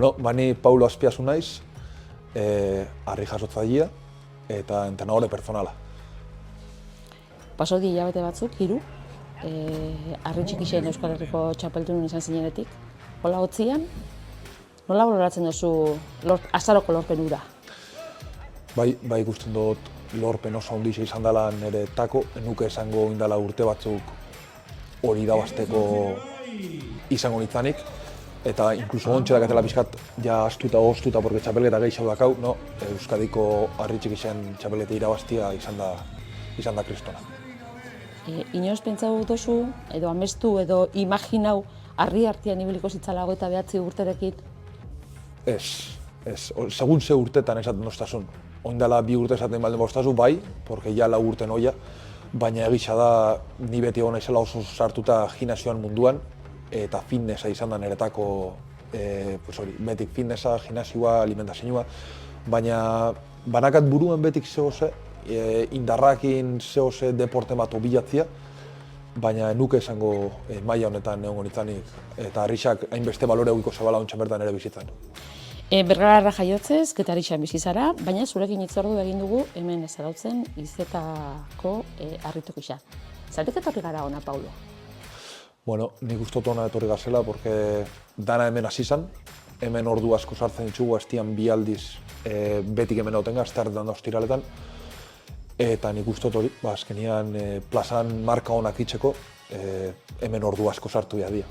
Bueno, bani Paulo Azpiazu naiz, harri jasotzailea eta entrenadore pertsonala. Paso di hilabete batzuk, 3, harri txikixen Euskal Herriko txapeldun izan zinenetik. Hola hotzian, nola baloratzen duzu azaroko lorpen hura? Bai ikusten dut lorpen oso handia izan dela nire tako, nuke esango indala urte batzuk hori irabazteko izango nitzanik. Eta inkluso ontxe dakatela pixkat ja astuta, porque txapelketa gehiago dakau, no? Euskadiko harri txikixen txapelketa irabaztia izan da kristona. Inoz pentsatu duzu, edo amestu, edo imaginau harri artean ibiliko zitzala 29 urterekin? Ez. Segun ze urtetan esaten doztasun. Oindala 2 urte esaten baldin boztazu, bai, porque ja 4 urte noia, baina egisa da ni beti egon naizela oso sartuta gimnasioan munduan, eta fitnessa izan da niretako, betik fitnessa, gimnasioa, alimentazioa, baina banakat buruan betik zehose, indarrakin zehose deporte bat obilatzia, baina nuke esango maila honetan egongo nitzanik, eta harrixak hainbeste balore egiko zabala ontsan bertan ere bizitzan. Bergararra jaiotzez, Getarixan bizi zara, baina zurekin hitzordu egin dugu hemen Zarautzen Izetako harritok isa. Zergatik etorri gara ona, Paulo? Bueno, nik uste dut ona etorri gazela, porque dana hemen hasi zan, hemen ordu asko sartzen ditugu, estian 2 aldiz betik hemen otenga, asteartetan da ostiraletan, eta nik uste dut hori, azkenian plazan marka onak itxeko, hemen ordu asko sartu dia.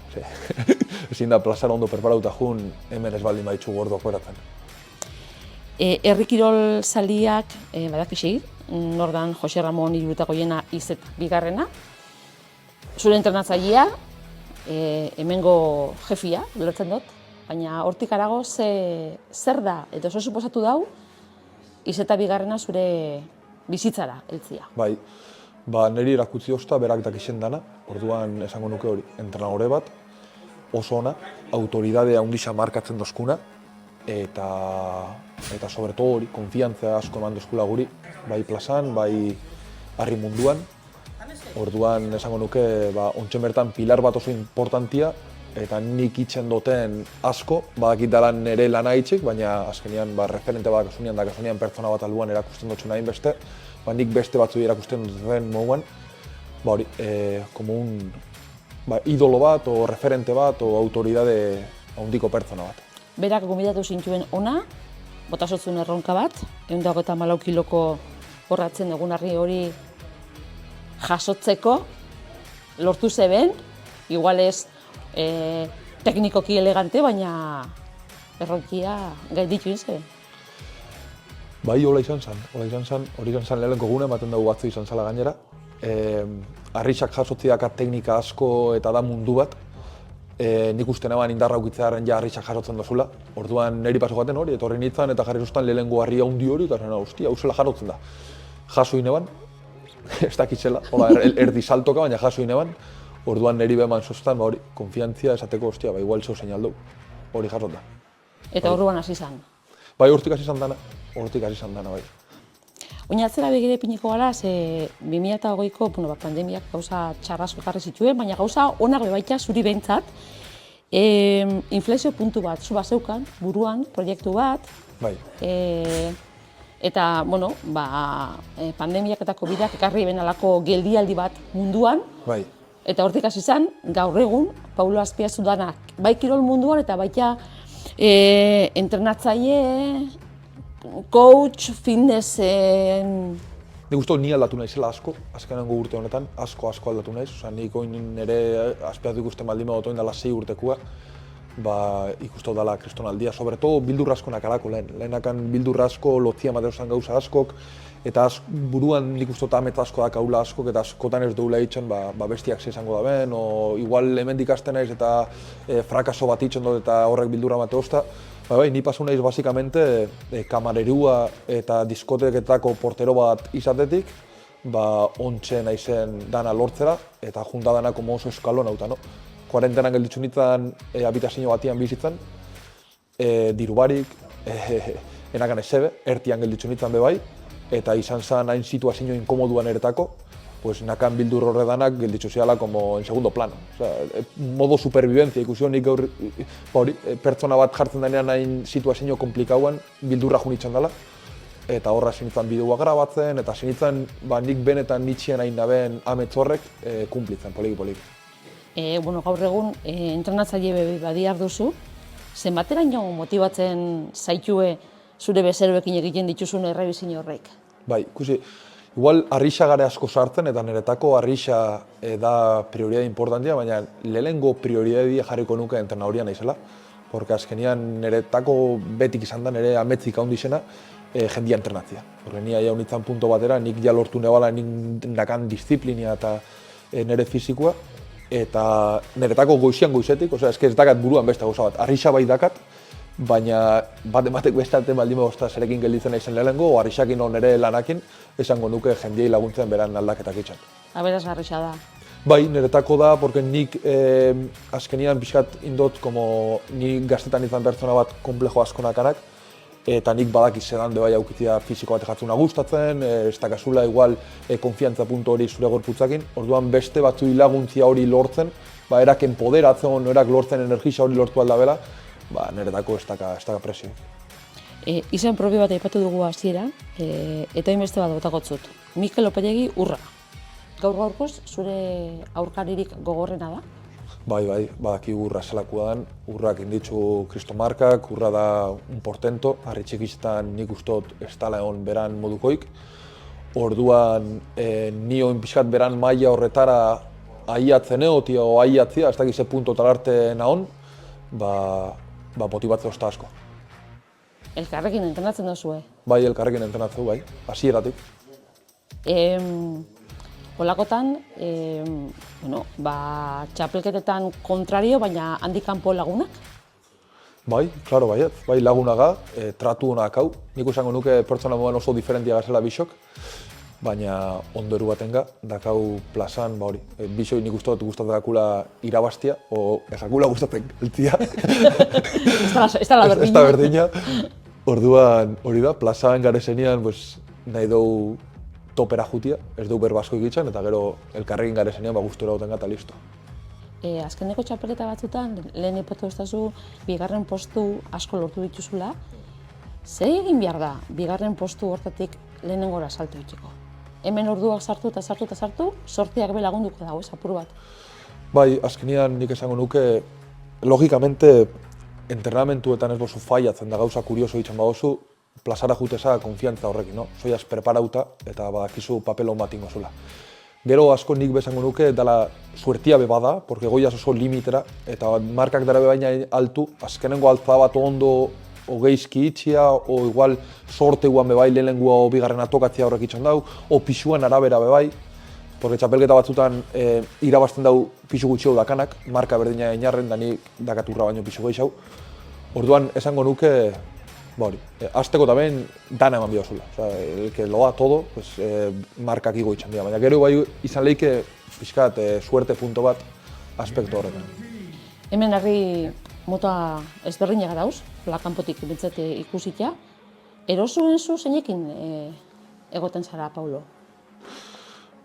Ezin da plazan ondo perparauta jun, hemen ez baldin baitxu gordo operatzen. Herri kirol zaldiak badakixi, nordan Jose Ramon Irurutako jena Izet bigarrena, zure entrenatzailea, hemengo jefia, ulertzen dut, baina hortik harago zer da, edo oso suposatu dau, Izeta bigarrena zure bizitzara heltzia. Bai, niri erakutzi osta berak dakixen dana, orduan esango nuke hori, entrenadore bat, oso ona, autoridadea handixa markatzen dozkuna, eta sobretodo hori, konfiantzia asko eman dozkula guri, bai plazan, bai harri munduan. Orduan esango nuke, ontsen bertan pilar bat oso importantia, eta nik itzen duten asko, badakit dalan nire lana itxik, baina azkenean referente bat kasunian pertsona bat alduan erakusten dutxun nahin beste, nik beste batzu erakusten duten moguan, hori, como un idolo bat, o referente bat, o autoridade handiko pertsona bat. Berak gonbidatu zintuen ona, botasotzun erronka bat, 124 kiloko horratzen egun harri hori jasotzeko, lortu zeben, igual ez teknikoki elegante, baina erronkia gainditu izan. Bai, hola izan zan, lehenko gune, ematen dugu batzu izan zala gainera. Harrixak jasotziak teknika asko eta da mundu bat. Nik uste neban indarra ukitzearen ja harrixak jasotzen dozula. Orduan niri paso gaten hori, etorri nintzen eta jarri zuztan lehenko harri handi hori, eta zena, hostia, hau zela jasotzen da. Jaso ineban, ez dakitzela, erdi saltoka, baina jaso ineban. Orduan niri beman zoztan, hori, konfiantzia esateko, hostia, igual zeu seinaldu, hori jasot da. Eta orduan hasi zan? Bai, hortik hasi zan dana, bai. Oina atzera begire piniko gara, 2020ko pandemiak gauza txarrasko ekarri zituen, baina gauza onak bebaita zuri behintzat. Inflexio puntu bat, zu bazeukan, buruan, proiektu bat. Bai. Eta, pandemiak eta COVIDak ekarri benalako geldialdi bat munduan. Bai. Eta hortik hasi zan, gaur egun, Paulo Azpiazu danak, bai kirol munduan eta baita entrenatzaile, coach, fitnessen... Nik uste ni aldatu naizela asko, azkenengo urte honetan, asko aldatu naiz. Nik oin nire Azpiazu ikusten baldin badotoin dela 6 urtekua, ikustu dela kristonaldia, sobretodo bildur asko nakalako lehenakan bildur asko, lotzia ematen gauza askok, eta buruan nik uste amets asko dakaula askok, eta askotan ez duela itxen bestiak izango da ben, o igual hemendik hasten naiz eta frakaso bat itxen dut eta horrek bildura emate osta. Ni pasu naiz basikamente kamarerua eta diskoteketako portero bat izatetik, ontxe naizen dana lortzera, eta junta dana como oso eskalon hauta, no? Kuarentenan gelditzu nintzen habitazio batian bizitzen, dirubarik, enakan ezebe, ertian gelditzu nintzen bebai, eta izan zen hain situazio inkomoduan eretako, pues nakan bildur horredanak gelditzu ziala como en segundo plano. Modo supervivencia ikusi honik gaur, pertsona bat jartzen denean hain situazio komplikauan bildurra junitzen dela. Eta horra sinitzen bideoa grabatzen, eta sinitzen nik benetan nitxien hain nabeen amets horrek kumplitzen, poliki. Gaur egun, entrenatzaile badiar duzu, zenbateraino motibatzen zaitue zure bezeroekin egiten dituzun errebizio horrek? Bai, ikusi, igual arrixa gare asko sartzen, eta niretako arrixa da prioridade importantia, baina lehenengo prioridade jarriko nuke entrenadoria naizela, porque azkenian niretako betik izan da, nire ametzik handizena, jendia entrenatzia. Porque ni aia unitzen punto batera, nik ja lortu nebala nik dakan disiplinia eta nire fizikoa, eta niretako goizetik, ez dakat buruan beste gauza bat, arrixa bai dakat, baina bat ematek bestaten baldin begozta zerekin gelditzen naizen lehenengo, o arrixakin o nire lanakin, esango nuke jendiei laguntzen beran aldaketak itxan. Aberasgarria da. Bai, niretako da, porque nik azkenian pixkat indot, ni gaztetan izan pertsona bat komplejo askonakanak, eta nik badakit zedan bai aukitzia fiziko bat jatzuna gustatzen, ez dakazula igual konfiantza puntu hori zure gorputzakin, orduan beste batzu laguntzia hori lortzen, erak empoderatzen, erak lortzen energisa hori lortu aldabela, niretako ez daka presio. Izen propio bat aipatu dugu hasiera, eta hainbeste bat botakotzut. Mikel Lopetegi urra. Gaur-gaurkoz zure aurkaririk gogorrena da? Bai, badaki urra zelakua dan, urrak inditzu kristomarkak, urra da un portento, harri txikiztan nik ustot ez dala egon beran modukoik. Orduan, nioen pixkat beran maila horretara ahiatzen egotia o ahiatzia, ez dakize punto talarte nahon, motibatzea osta asko. Elkarrekin entrenatzen duzue? Bai, elkarrekin entrenatzeu, bai, hasieratik. Olakotan, txapelketetan kontrario, baina handik kanpo lagunak? Bai, klaro baiet, bai lagunaga, tratu honak hau. Nik esango nuke pertsona moduan oso diferentia gazela bisok, baina ondoru batenga, dakau plazan, bisoi nik uste dut gustatzakula irabaztia, o ezakula gustatzen galtzia. Ez da la berdina. Ez da berdina. Orduan hori da, plazan garezenean nahi dugu topera jutia, ez dugu berbasko egitzen, eta gero elkarrekin garezenean gustura goten gata listo. Azkeneko txapelketa batzutan, lehen ipatu estazu, bigarren postu asko lortu dituzula. Zer egin behar da, bigarren postu hortatik lehenengora salto itxiko? Hemen orduak sartu eta sartu, sorteak be lagunduko dago ez apur bat. Bai, azkenean nik esango nuke, logikamente, entrenamentuetan ez bozu faiatzen da gauza kurioso ditzen badozu, plazara juteza konfiantza horrekin, no? Zoiaz preparauta eta badakizu papelon bat ingo zula. Gero asko nik bezango nuke dela suertia be bada, porque goiaz oso limitera, eta markak dara baina altu, azkenengo altza bat ondo o geizki itxia, o igual sorte guan bebai lehenengua o bigarrena tokatzia horrek itxan dau, o pixuan arabera bebai, porque txapelketa batzutan irabazten dau pixu gutxi hau dakanak, marka berdina inarren, da nik dakaturra baino pixu gehiago. Orduan esango nuke, azteko tamen dana eman bihozula. El que lo da todo, markak igo itxan dira, baina gero bai izan lehike pixkat suerte punto bat aspektu horretan. Hemen harri mota ezberdinak dauz, kanpotik bintzat ikusitia. Erosuen zu zeinekin egoten zara, Paulo?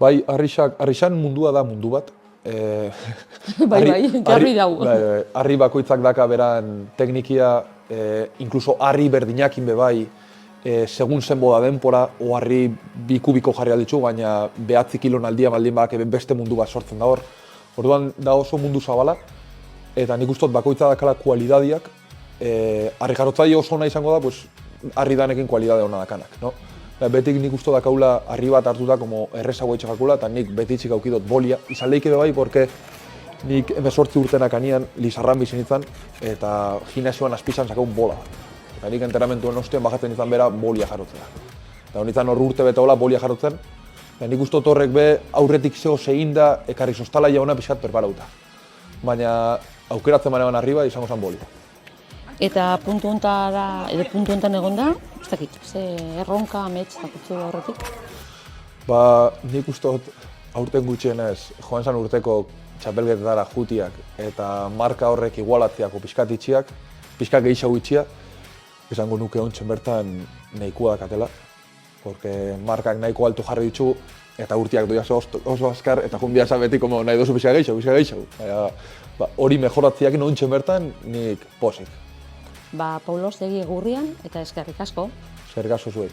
Bai, arrixan mundua da mundu bat. Garri dau. Harri bakoitzak daka beran teknikia, inkluso harri berdinakin bebai, segun zenbo da denpora, o harri bi kubiko jarri alditzu, baina 9 kilon aldia baldin bak beste mundu bat sortzen da hor. Orduan da oso mundu zabala, eta nik ustot bakoitza dakala kualidadiak, harri jarrotzaile oso ona izango da, harri danekin kualidade hona dakanak. Betik nik usto dakaula harri bat hartuta errezago itxakakula, eta nik betitzik aukidot bolia. Izan lehike bebai, porque nik 18 urtenak anian Lizarran bizin izan, eta gimnasioan azpizan zakaun bola bat. Eta nik enteramentuen ostean bajatzen izan bera bolia jarrotzea. Eta honitzen hor urte bete hola bolia jarrotzen, eta nik usto horrek be aurretik zeo zein da ekarri sostala jauna pixkat preparauta. Baina aukeratzen banean arriba izango zen bolia. Eta puntu hontan egon da, ez dakit, ze erronka amets dakutzu horretik? Nik uste dut aurten gutxienez, joan zan urteko txapelketetara jutiak eta marka horrek igualatziako pixkat itxiak, pixkat gehiago itxia, esango nuke ontzen bertan nahikoa dakatela, porque markak nahiko altu jarri ditugu, eta urtiak doia oso azkar, eta jundia beti como nahi dozu biza gehiago. Hori mejoratziak nontxen bertan, nik posik. Paulo, segi egurrian eta eskerrik asko. Eskerrik asko zuei.